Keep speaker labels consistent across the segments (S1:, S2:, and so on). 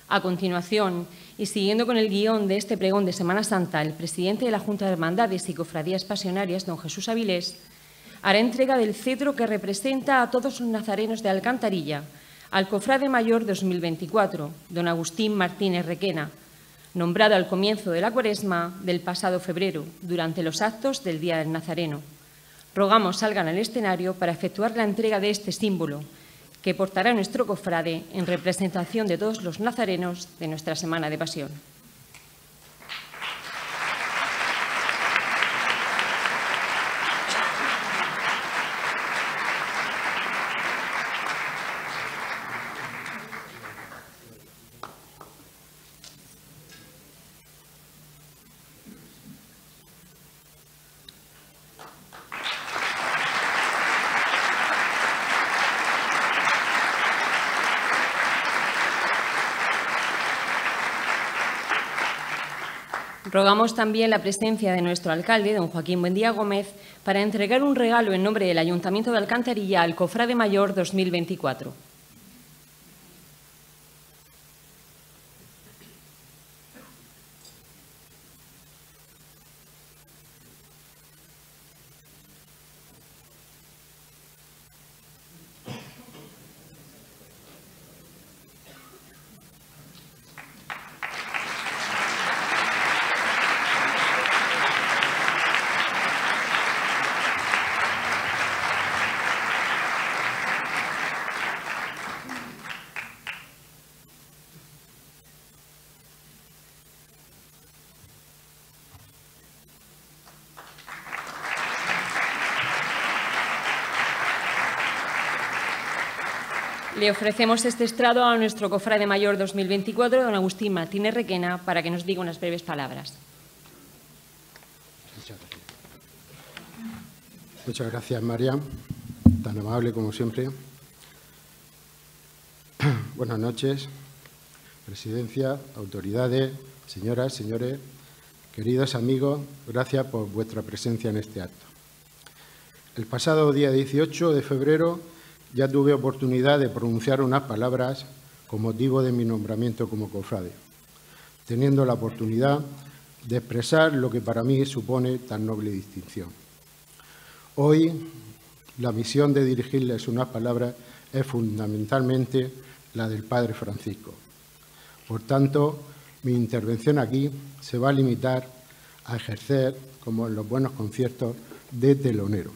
S1: A continuación, y siguiendo con el guión de este pregón de Semana Santa, el presidente de la Junta de Hermandades y Cofradías Pasionarias, don Jesús Avilés, hará entrega del cetro que representa a todos los nazarenos de Alcantarilla, al Cofrade Mayor 2024, don Agustín Martínez Requena, nombrado al comienzo de la Cuaresma del pasado febrero, durante los actos del Día del Nazareno. Rogamos salgan al escenario para efectuar la entrega de este símbolo, que portará nuestro cofrade en representación de todos los nazarenos de nuestra Semana de Pasión. Rogamos también la presencia de nuestro alcalde, don Joaquín Buendía Gómez, para entregar un regalo en nombre del Ayuntamiento de Alcantarilla al Cofrade Mayor 2024. Le ofrecemos este estrado a nuestro Cofrade Mayor 2024, don Agustín Martínez Requena, para que nos diga unas breves palabras.
S2: Muchas gracias, María, tan amable como siempre. Buenas noches, Presidencia, autoridades, señoras, señores, queridos amigos, gracias por vuestra presencia en este acto. El pasado día 18 de febrero ya tuve oportunidad de pronunciar unas palabras con motivo de mi nombramiento como cofrade, teniendo la oportunidad de expresar lo que para mí supone tan noble distinción. Hoy, la misión de dirigirles unas palabras es fundamentalmente la del Padre Francisco. Por tanto, mi intervención aquí se va a limitar a ejercer, como en los buenos conciertos, de telonero.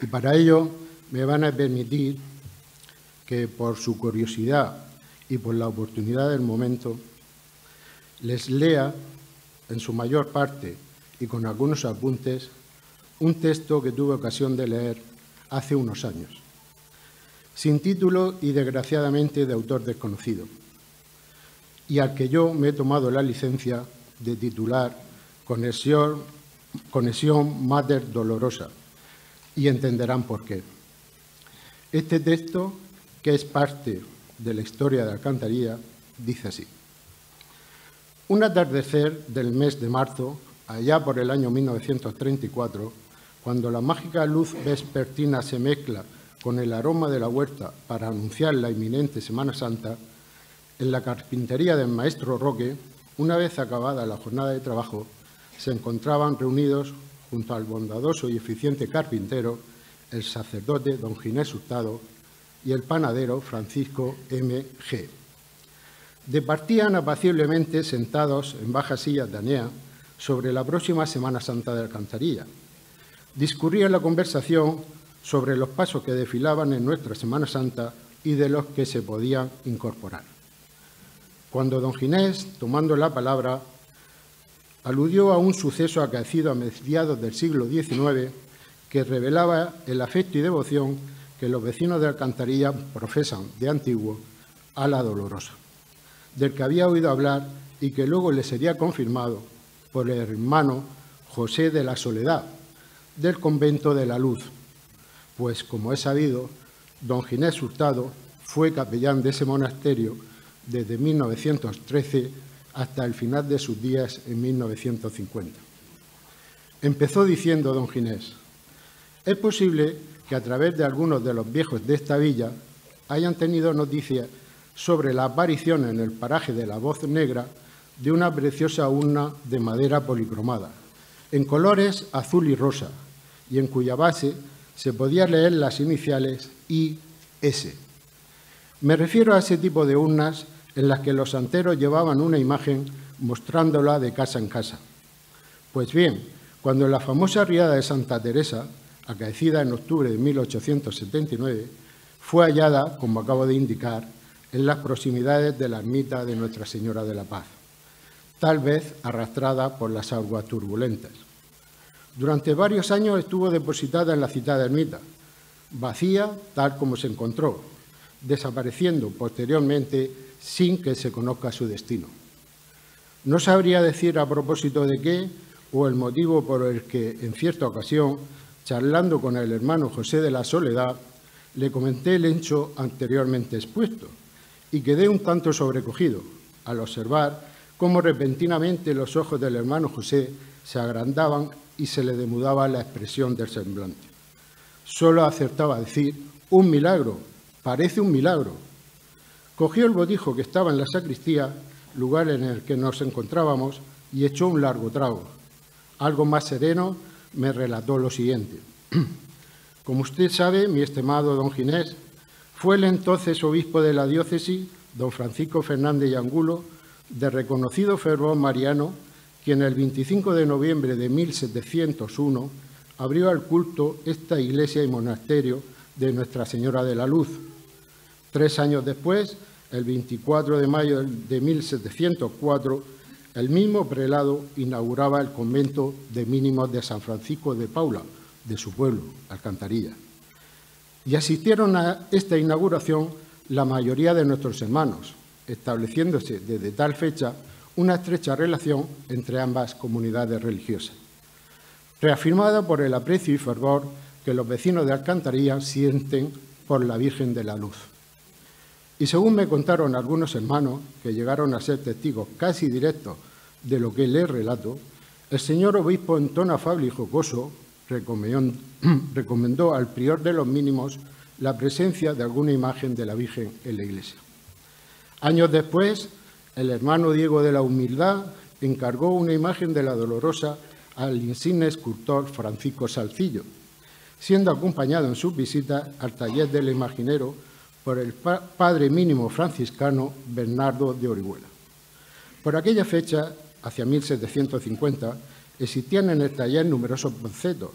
S2: Y para ello me van a permitir que, por su curiosidad y por la oportunidad del momento, les lea, en su mayor parte y con algunos apuntes, un texto que tuve ocasión de leer hace unos años, sin título y desgraciadamente de autor desconocido, y al que yo me he tomado la licencia de titular Conexión Mater Dolorosa, y entenderán por qué. Este texto, que es parte de la historia de Alcantarilla, dice así. Un atardecer del mes de marzo, allá por el año 1934, cuando la mágica luz vespertina se mezcla con el aroma de la huerta para anunciar la inminente Semana Santa, en la carpintería del maestro Roque, una vez acabada la jornada de trabajo, se encontraban reunidos junto al bondadoso y eficiente carpintero, el sacerdote don Ginés Hurtado y el panadero Francisco M.G. Departían apaciblemente sentados en bajas sillas de Anea sobre la próxima Semana Santa de Alcantarilla. Discurría la conversación sobre los pasos que desfilaban en nuestra Semana Santa y de los que se podían incorporar. Cuando don Ginés, tomando la palabra, aludió a un suceso acaecido a mediados del siglo XIX que revelaba el afecto y devoción que los vecinos de Alcantarilla profesan de antiguo a la Dolorosa, del que había oído hablar y que luego le sería confirmado por el hermano José de la Soledad, del Convento de la Luz, pues, como es sabido, don Ginés Hurtado fue capellán de ese monasterio desde 1913 hasta el final de sus días en 1950. Empezó diciendo don Ginés: es posible que a través de algunos de los viejos de esta villa hayan tenido noticia sobre la aparición en el paraje de la Voz Negra de una preciosa urna de madera policromada, en colores azul y rosa, y en cuya base se podía leer las iniciales I.S. Me refiero a ese tipo de urnas en las que los santeros llevaban una imagen mostrándola de casa en casa. Pues bien, cuando en la famosa riada de Santa Teresa, acaecida en octubre de 1879, fue hallada, como acabo de indicar, en las proximidades de la ermita de Nuestra Señora de la Paz, tal vez arrastrada por las aguas turbulentas. Durante varios años estuvo depositada en la citada ermita, vacía tal como se encontró, desapareciendo posteriormente sin que se conozca su destino. No sabría decir a propósito de qué o el motivo por el que, en cierta ocasión, charlando con el hermano José de la Soledad, le comenté el hecho anteriormente expuesto y quedé un tanto sobrecogido al observar cómo repentinamente los ojos del hermano José se agrandaban y se le demudaba la expresión del semblante. Solo acertaba a decir: «Un milagro, parece un milagro». Cogió el botijo que estaba en la sacristía, lugar en el que nos encontrábamos, y echó un largo trago. Algo más sereno me relató lo siguiente. Como usted sabe, mi estimado don Ginés, fue el entonces obispo de la diócesis, don Francisco Fernández y Angulo, de reconocido fervor mariano, quien el 25 de noviembre de 1701 abrió al culto esta iglesia y monasterio de Nuestra Señora de la Luz. 3 años después, el 24 de mayo de 1704, el mismo prelado inauguraba el convento de mínimos de San Francisco de Paula, de su pueblo, Alcantarilla. Y asistieron a esta inauguración la mayoría de nuestros hermanos, estableciéndose desde tal fecha una estrecha relación entre ambas comunidades religiosas, reafirmada por el aprecio y fervor que los vecinos de Alcantarilla sienten por la Virgen de la Luz. Y según me contaron algunos hermanos, que llegaron a ser testigos casi directos de lo que les relato, el señor obispo, en tono afable y jocoso, recomendó al prior de los mínimos la presencia de alguna imagen de la Virgen en la iglesia. Años después, el hermano Diego de la Humildad encargó una imagen de la Dolorosa al insigne escultor Francisco Salcillo, siendo acompañado en sus visitas al taller del imaginero por el padre mínimo franciscano Bernardo de Orihuela. Por aquella fecha, hacia 1750, existían en el taller numerosos bocetos,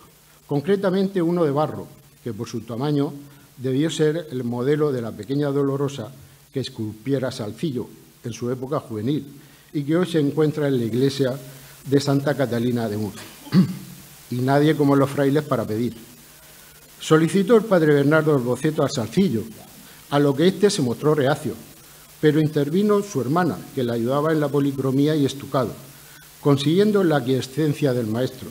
S2: concretamente uno de barro, que por su tamaño debió ser el modelo de la pequeña Dolorosa que esculpiera Salcillo en su época juvenil y que hoy se encuentra en la iglesia de Santa Catalina de Murcia. Y nadie como los frailes para pedir. Solicitó el padre Bernardo el boceto a Salcillo, a lo que éste se mostró reacio, pero intervino su hermana, que le ayudaba en la policromía y estucado, consiguiendo la aquiescencia del maestro.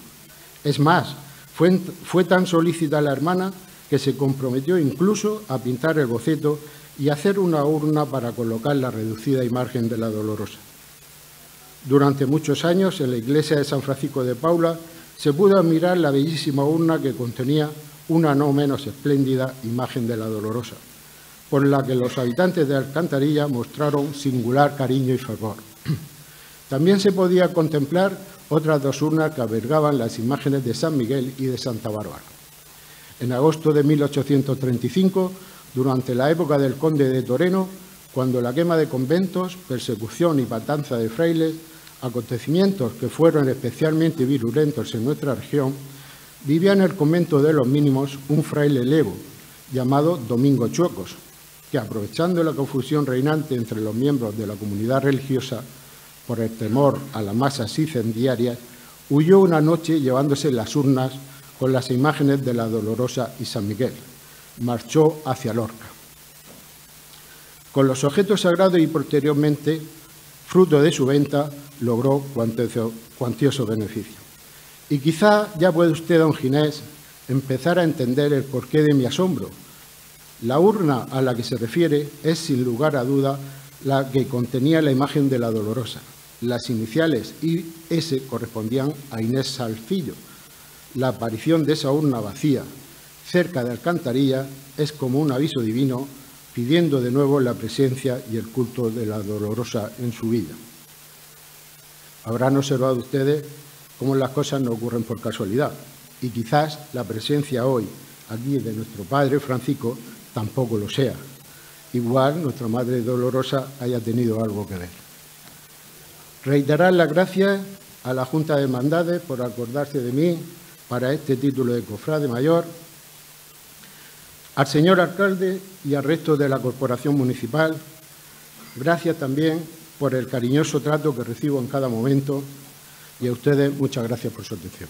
S2: Es más, fue tan solícita la hermana que se comprometió incluso a pintar el boceto y hacer una urna para colocar la reducida imagen de la Dolorosa. Durante muchos años, en la iglesia de San Francisco de Paula, se pudo admirar la bellísima urna que contenía una no menos espléndida imagen de la Dolorosa, por la que los habitantes de Alcantarilla mostraron singular cariño y fervor. También se podía contemplar otras 2 urnas que albergaban las imágenes de San Miguel y de Santa Bárbara. En agosto de 1835, durante la época del conde de Toreno, cuando la quema de conventos, persecución y matanza de frailes, acontecimientos que fueron especialmente virulentos en nuestra región, vivía en el convento de los mínimos un fraile lego, llamado Domingo Chuecos, que, aprovechando la confusión reinante entre los miembros de la comunidad religiosa por el temor a las masas incendiarias, huyó una noche llevándose las urnas con las imágenes de la Dolorosa y San Miguel. Marchó hacia Lorca. Con los objetos sagrados y posteriormente, fruto de su venta, logró cuantioso beneficio. Y quizá ya puede usted, don Ginés, empezar a entender el porqué de mi asombro. La urna a la que se refiere es, sin lugar a duda, la que contenía la imagen de la Dolorosa. Las iniciales I.S. correspondían a Inés Salcillo. La aparición de esa urna vacía cerca de Alcantarilla es como un aviso divino pidiendo de nuevo la presencia y el culto de la Dolorosa en su vida. Habrán observado ustedes cómo las cosas no ocurren por casualidad y quizás la presencia hoy aquí de nuestro Padre Francisco tampoco lo sea. Igual nuestra Madre Dolorosa haya tenido algo que ver. Reiterar las gracias a la Junta de Hermandades por acordarse de mí para este título de cofrade mayor, al señor alcalde y al resto de la corporación municipal. Gracias también por el cariñoso trato que recibo en cada momento y a ustedes muchas gracias por su atención.